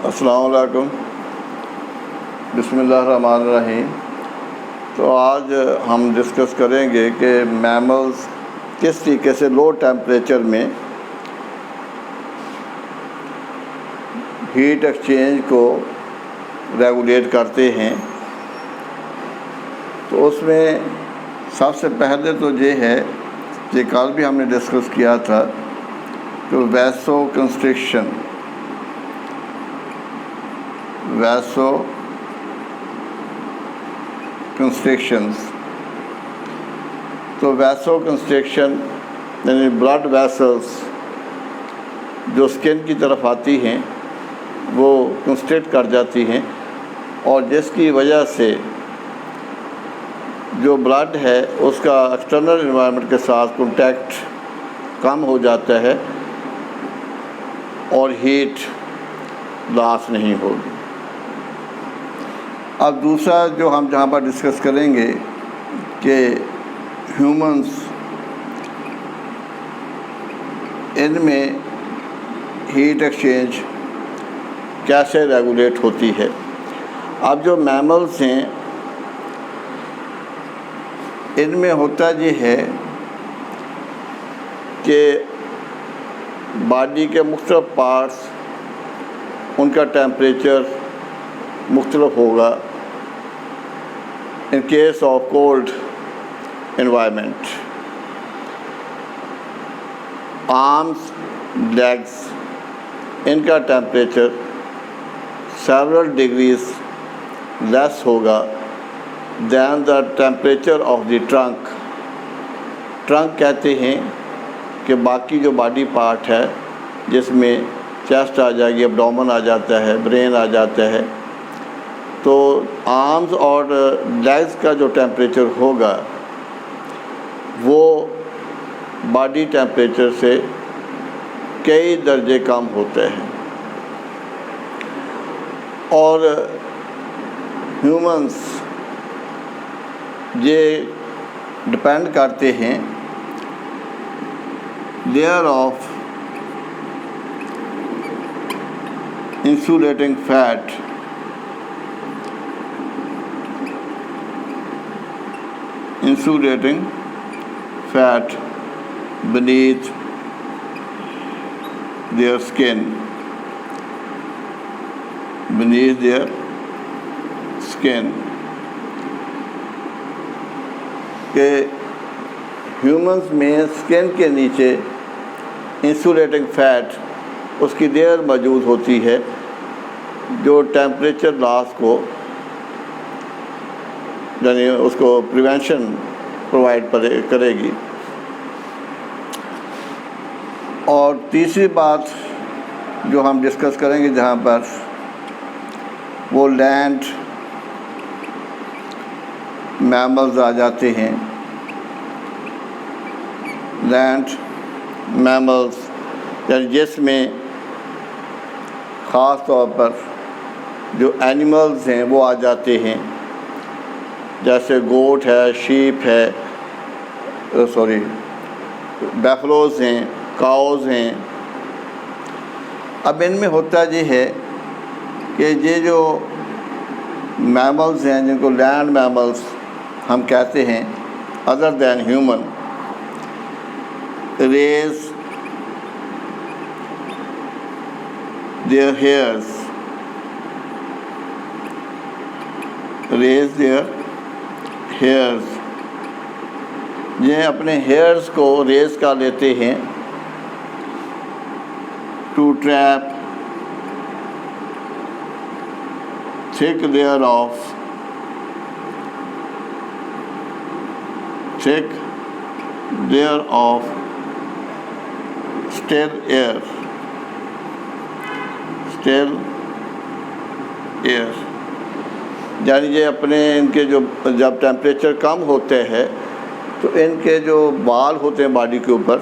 अस्सलाम वालेकुम, बिस्मिल्लाहिर्रहमानिर्रहीम। तो आज हम डिस्कस करेंगे कि मैमल्स किस तरीके से लो टेम्परेचर में हीट एक्सचेंज को रेगुलेट करते हैं। तो उसमें सबसे पहले तो ये है कि कल भी हमने डिस्कस किया था कि वैसो कंस्ट्रिक्शंस। तो वैसो कंस्ट्रिक्शन यानी ब्लड वेसल्स जो स्किन की तरफ आती हैं वो कंस्ट्रिक्ट कर जाती हैं, और जिसकी वजह से जो ब्लड है उसका एक्सटर्नल एनवायरनमेंट के साथ कांटेक्ट कम हो जाता है और हीट लॉस नहीं होगी। अब दूसरा जो हम जहाँ पर डिस्कस करेंगे कि ह्यूमंस इनमें हीट एक्सचेंज कैसे रेगुलेट होती है। अब जो मैमल्स हैं इनमें होता ये है कि बॉडी के मुख्तलिफ पार्ट्स उनका टेम्परेचर मुख्तलिफ होगा in case of cold environment. Arms, legs, इनका टेम्परेचर सेवरल डिग्रीज लेस होगा than the temperature of the trunk. Trunk कहते हैं कि बाकी जो बॉडी पार्ट है जिसमें चेस्ट आ जाएगी, एब्डोमेन आ जाता है, ब्रेन आ जाता है, तो आर्म्स और लेग्स का जो टेम्परेचर होगा वो बॉडी टेम्परेचर से कई दर्जे कम होते हैं। और ह्यूमंस ये डिपेंड करते हैं layer of insulating fat beneath their skin, के ह्यूमंस में स्किन के नीचे इंसुलेटिंग फैट उसकी लेयर मौजूद होती है जो टेम्परेचर लॉस को यानी उसको प्रिवेंशन प्रोवाइड करेगी। और तीसरी बात जो हम डिस्कस करेंगे जहाँ पर वो लैंड मैमल्स आ जाते हैं। लैंड मैमल्स यानी जिसमें ख़ास तौर पर जो एनिमल्स हैं वो आ जाते हैं, जैसे गोट है, शीप है, बैफलोज हैं, काउज़ हैं। अब इनमें होता ये है कि ये जो मैमल्स हैं जिनको लैंड मैमल्स हम कहते हैं other than human, raise their hairs, ये अपने हेयर्स को रेज कर लेते हैं to trap thick layer of still air यानी ये अपने इनके जो जब टेम्परेचर कम होते हैं तो इनके जो बाल होते हैं बॉडी के ऊपर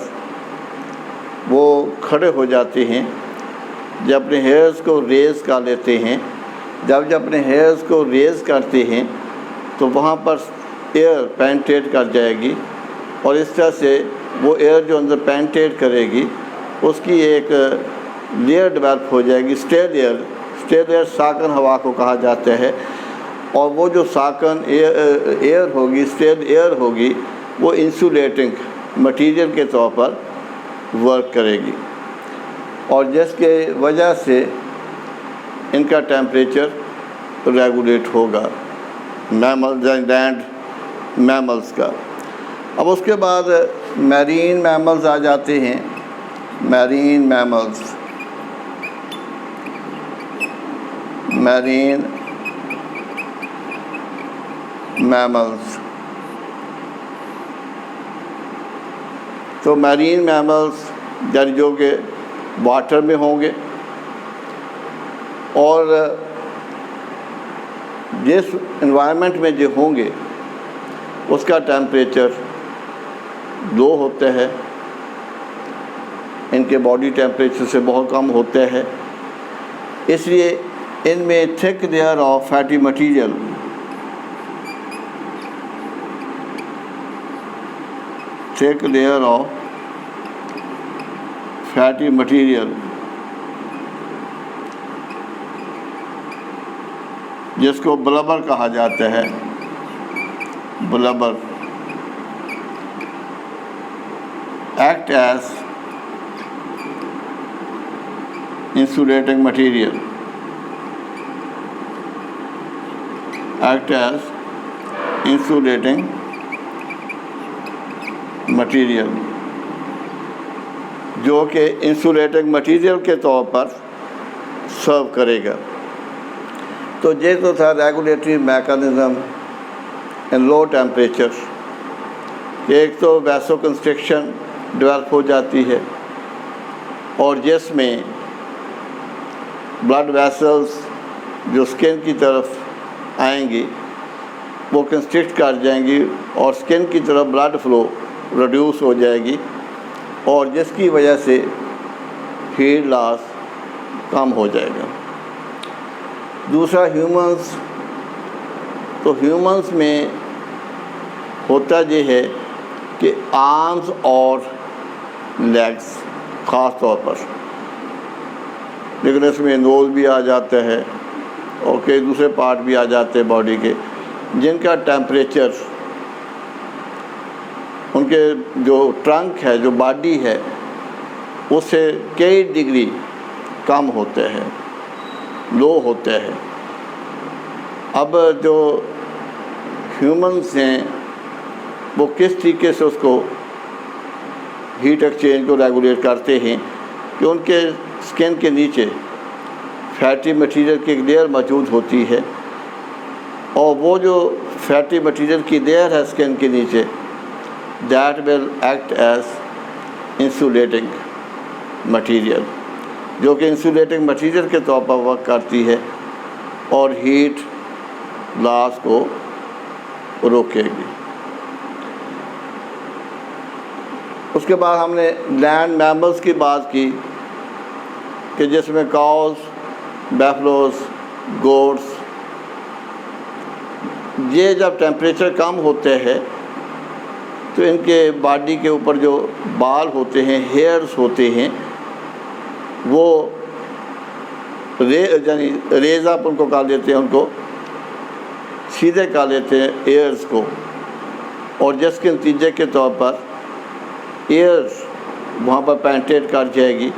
वो खड़े हो जाते हैं। जब अपने हेयर्स को रेज कर लेते हैं, जब अपने हेयर्स को रेज करते हैं तो वहाँ पर एयर पेनिट्रेट कर जाएगी और इस तरह से वो एयर जो अंदर पेनिट्रेट करेगी उसकी एक लेयर डेवलप हो जाएगी, स्टेल एयर साकन हवा को कहा जाता है, और वो जो साकन एयर होगी, स्टेल एयर होगी, वो इंसुलेटिंग मटीरियल के तौर पर वर्क करेगी, और जिसके वजह से इनका टेम्परेचर रेगुलेट होगा मैमल्स एंड लैंड मैमल्स का। अब उसके बाद मैरीन मैमल्स आ जाते हैं। मैरीन मैमल्स तो मैरीन मैमल्स यानी जो कि वाटर में होंगे और जिस एनवायरनमेंट में जो होंगे उसका टेम्परेचर लो होता है, इनके बॉडी टेम्परेचर से बहुत कम होता है, इसलिए इनमें thick layer of fatty material जिसको ब्लबर कहा जाता है, blubber act as insulating material, जो कि इंसुलेटिंग मटीरियल के तौर पर सर्व करेगा। तो ये तो था रेगुलेटरी मैकेनिज़्म इन लो टेम्परेचर। एक तो वैसो कंस्ट्रिक्शन डेवलप हो जाती है और जिसमें ब्लड वेसल्स जो स्किन की तरफ आएंगी वो कंस्ट्रिक्ट कर जाएंगी और स्किन की तरफ ब्लड फ्लो रिड्यूस हो जाएगी, और जिसकी वजह से हीट लॉस कम हो जाएगा। दूसरा ह्यूमंस, तो ह्यूमंस में होता ये है कि आर्म्स और लेग्स ख़ास तौर पर, लेकिन इसमें नोज़ भी आ जाता है और कई दूसरे पार्ट भी आ जाते हैं बॉडी के, जिनका टेम्परेचर, उनके जो ट्रंक है, जो बॉडी है, उससे कई डिग्री कम होते हैं, लो होते हैं। अब जो ह्यूमंस हैं वो किस तरीके से उसको हीट एक्सचेंज को रेगुलेट करते हैं कि उनके स्किन के नीचे फैटी मटीरियल की एक लेयर मौजूद होती है, और वो जो फैटी मटीरियल की लेयर है स्किन के नीचे, that will act as insulating material, जो कि इंसुलेटिंग मटीरियल के तौर पर वर्क करती है और हीट लॉस को रोकेगी। उसके बाद हमने लैंड मैमल्स की बात की कि जिसमें काउस, बैफलोस, गोट्स, ये जब टेम्परेचर कम होते हैं तो इनके बॉडी के ऊपर जो बाल होते हैं, हेयर्स होते हैं, वो यानी रेज अप उनको कर देते हैं, उनको सीधे कर लेते हैं एयर्स को, और जिसके नतीजे के तौर पर एयर वहाँ पर पेनिट्रेट कर जाएगी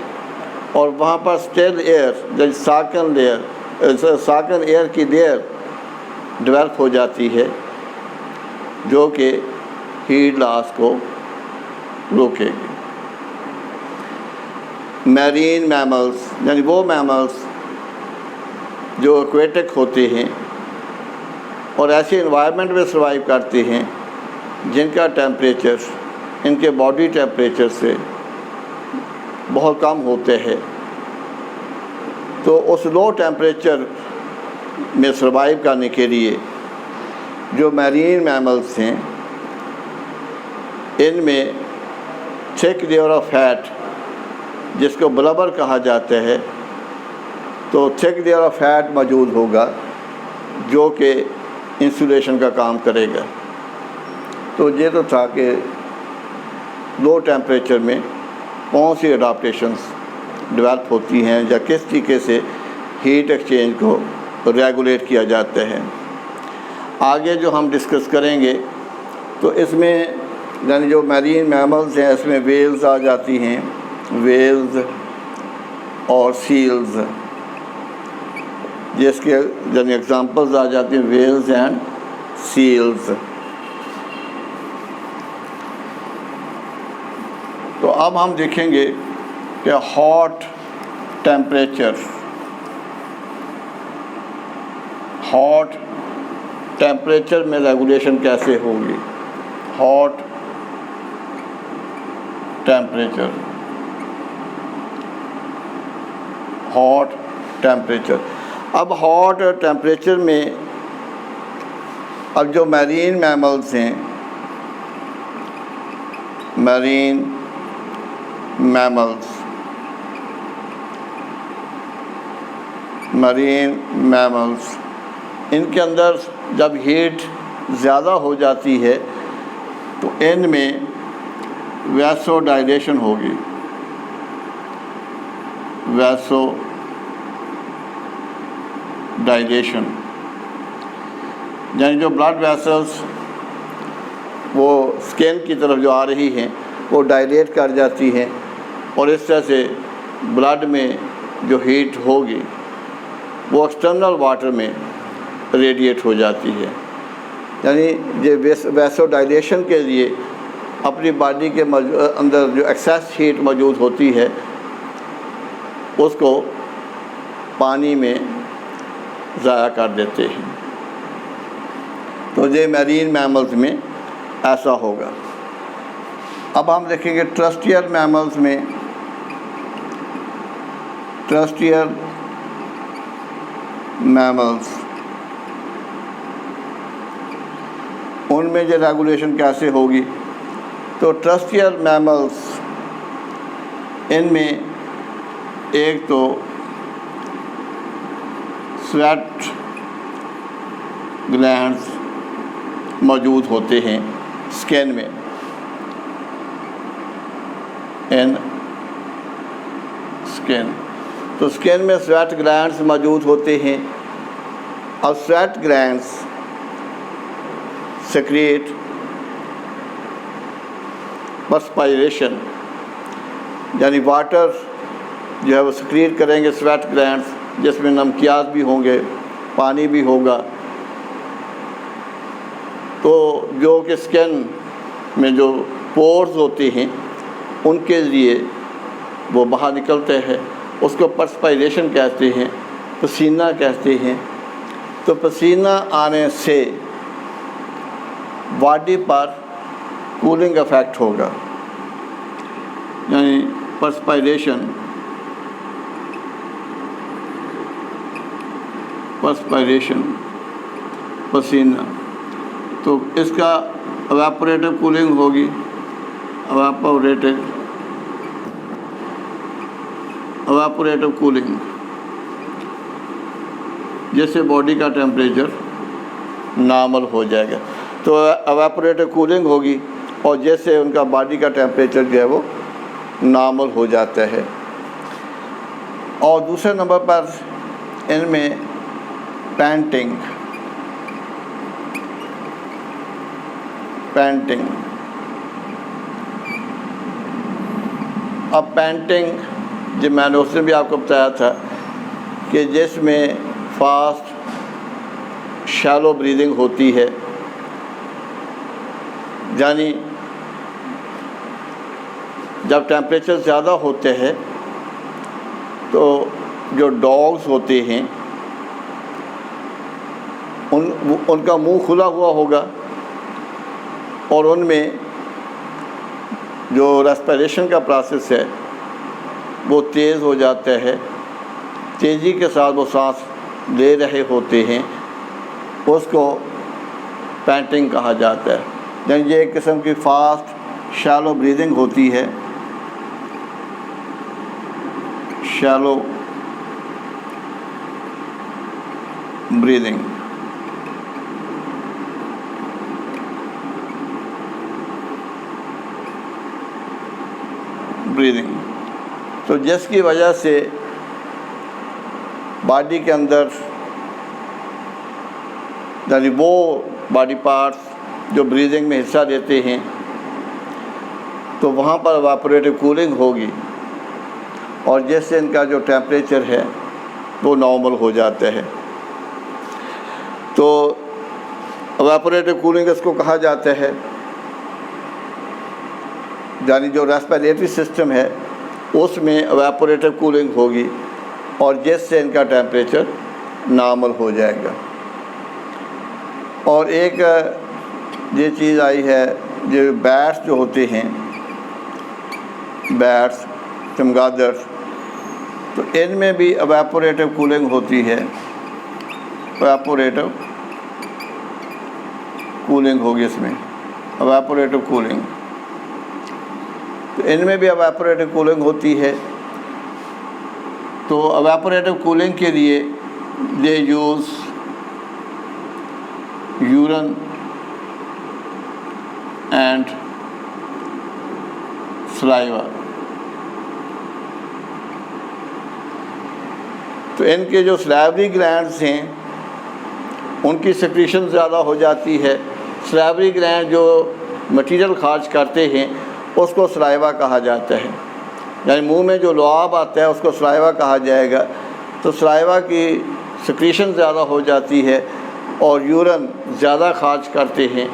और वहाँ पर स्टेल एयर, जैसे साकन एयर की लेयर डेवलप हो जाती है, जो कि हीट लॉस को रोकेगी। मैरीन मैमल्स यानी वो मैमल्स जो एक्वेटिक होते हैं और ऐसे इन्वायरमेंट में सर्वाइव करते हैं जिनका टेम्परेचर इनके बॉडी टेम्परेचर से बहुत कम होते हैं, तो उस लो टेम्परेचर में सर्वाइव करने के लिए जो मैरीन मैमल्स हैं, इनमें थिक लेयर ऑफ फैट, जिसको ब्लबर कहा जाता है, तो थिक लेयर ऑफ फैट मौजूद होगा जो कि इंसुलेशन का काम करेगा। तो ये तो था कि लो टेम्परेचर में कौन सी अडाप्टेशंस डेवलप होती हैं या किस तरीके से हीट एक्सचेंज को रेगुलेट किया जाता है। आगे जो हम डिस्कस करेंगे तो इसमें यानी जो मैरीन मैमल्स हैं इसमें वेल्स आ जाती हैं, वेल्स और सील्स, जिसके यानी एग्जांपल्स आ जाती हैं वेल्स एंड सील्स। तो अब हम देखेंगे कि हॉट टेम्परेचर में रेगुलेशन कैसे होगी। Hot temperature. अब हॉट टेम्परेचर में अब जो मैरीन मैमल्स हैं, मैरीन मैमल्स इनके अंदर जब हीट ज़्यादा हो जाती है तो इनमें वैसोडाइलेशन होगी। यानी जो ब्लड वेसल्स वो स्किन की तरफ जो आ रही हैं वो डायलेट कर जाती हैं और इस तरह से ब्लड में जो हीट होगी वो एक्सटर्नल वाटर में रेडिएट हो जाती है। यानी ये वैसोडाइलेशन के लिए अपनी बॉडी के अंदर जो एक्सेस हीट मौजूद होती है उसको पानी में ज़ाया कर देते हैं। तो ये मैरीन मैमल्स में ऐसा होगा। अब हम देखेंगे टर्स्टियर मैमल्स में। टर्स्टियर मैमल्स उनमें जो रेगुलेशन कैसे होगी। तो टर्स्टियर मैमल्स इनमें एक तो स्वेट ग्लैंड्स मौजूद होते हैं स्किन में, तो स्किन में स्वेट ग्लैंड्स मौजूद होते हैं और स्वेट ग्लैंड्स सेक्रेट पर्सपायरेशन, यानी वाटर जो है वो सेक्रेट करेंगे स्वेट ग्लैंड्स, जिसमें नमकियात भी होंगे, पानी भी होगा। तो जो कि स्किन में जो पोर्स होते हैं उनके लिए वो बाहर निकलते हैं, उसको पर्सपायरेशन कहते हैं, पसीना कहते हैं। तो पसीना आने से बॉडी पर कूलिंग इफ़ेक्ट होगा, यानी पर्सपायरेशन पसीना, तो इसका एवापोरेटिव कूलिंग होगी। एवापोरेटिव कूलिंग जैसे बॉडी का टेम्परेचर नॉर्मल हो जाएगा। तो एवापोरेटिव कूलिंग होगी और जैसे उनका बॉडी का टेम्परेचर जो है वो नॉर्मल हो जाता है। और दूसरे नंबर पर इनमें पैंटिंग अब पैंटिंग जो मैंने उसने भी आपको बताया था कि जिसमें फास्ट शैलो ब्रीदिंग होती है, यानी जब टेम्परेचर ज़्यादा होते हैं तो जो डॉग्स होते हैं उनका मुंह खुला हुआ होगा और उनमें जो रेस्पिरेशन का प्रोसेस है वो तेज़ हो जाता है, तेज़ी के साथ वो सांस ले रहे होते हैं, उसको पैंटिंग कहा जाता है। यानी ये एक किस्म की फास्ट शैलो ब्रीदिंग होती है, शैलो ब्रीदिंग। तो जिसकी वजह से बॉडी के अंदर यानी वो बॉडी पार्ट्स जो ब्रीदिंग में हिस्सा देते हैं, तो वहाँ पर इवेपोरेटिव कूलिंग होगी और जिससे इनका जो टेम्परेचर है वो नॉर्मल हो जाता है। तो इवेपोरेटिव कूलिंग इसको कहा जाता है, यानी जो रेस्पिरेटरी सिस्टम है उसमें इवेपोरेटिव कूलिंग होगी और जिससे इनका टेम्परेचर नॉर्मल हो जाएगा। और एक ये चीज़ आई है, जो बैट्स जो होते हैं, बैट्स, चमगादड़, तो इनमें भी इवेपोरेटिव कूलिंग होती है। इवेपोरेटिव कूलिंग होगी इसमें, इवेपोरेटिव कूलिंग, तो इनमें भी इवेपोरेटिव कूलिंग होती है। तो इवेपोरेटिव कूलिंग के लिए दे यूज़ यूरन एंड सलाइवा। तो इनके जो सलाइवरी ग्लैंड्स हैं उनकी सिक्रीशन ज़्यादा हो जाती है। सलाइवरी ग्लैंड जो मटीरियल खारिज करते हैं उसको सलाइवा कहा जाता है, यानी मुंह में जो लुआब आता है उसको सलाइवा कहा जाएगा। तो सलाइवा की सिक्रीशन ज़्यादा हो जाती है और यूरन ज़्यादा खारिज करते हैं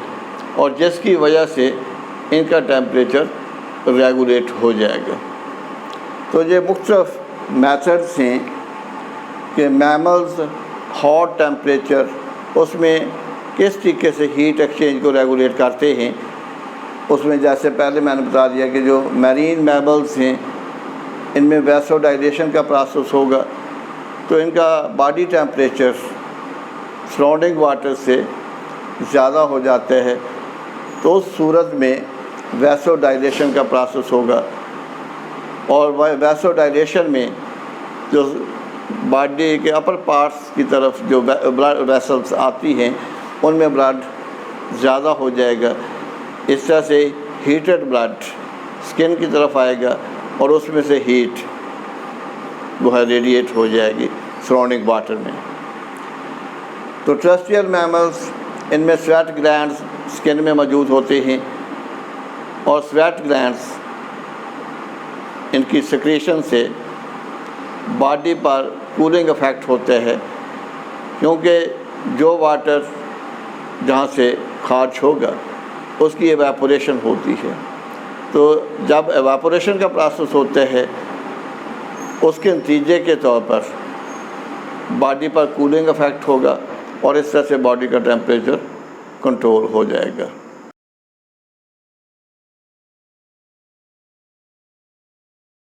और जिसकी वजह से इनका टेम्परेचर रेगुलेट हो जाएगा। तो ये मुख्तलिफ मेथड्स हैं कि मैमल्स हॉट टेम्परेचर उसमें किस तरीके से हीट एक्सचेंज को रेगुलेट करते हैं। उसमें जैसे पहले मैंने बता दिया कि जो मैरीन मैमल्स हैं इनमें वैसोडाइलेशन का प्रोसेस होगा, तो इनका बॉडी टेम्परेचर सराउंडिंग वाटर से ज़्यादा हो जाता है, तो उस सूरत में वैसोडाइलेशन का प्रोसेस होगा और वैसोडाइलेशन में जो बॉडी के अपर पार्ट्स की तरफ जो ब्लड वेसल्स आती हैं उनमें ब्लड ज़्यादा हो जाएगा। इस तरह से हीटेड ब्लड स्किन की तरफ आएगा और उसमें से हीट वो है रेडिएट हो जाएगी सराउंडिंग वाटर में। तो टेरेस्ट्रियल मैमल्स, इनमें स्वेट ग्लैंड्स स्किन में मौजूद होते हैं और स्वेट ग्लैंड्स इनकी सिक्रीशन से बॉडी पर कूलिंग इफ़ेक्ट होता है, क्योंकि जो वाटर जहाँ से खारिज होगा उसकी एवेपोरेशन होती है। तो जब एवेपोरेशन का प्रोसेस होता है उसके नतीजे के तौर पर बॉडी पर कूलिंग इफ़ेक्ट होगा और इस तरह से बॉडी का टेम्परेचर कंट्रोल हो जाएगा।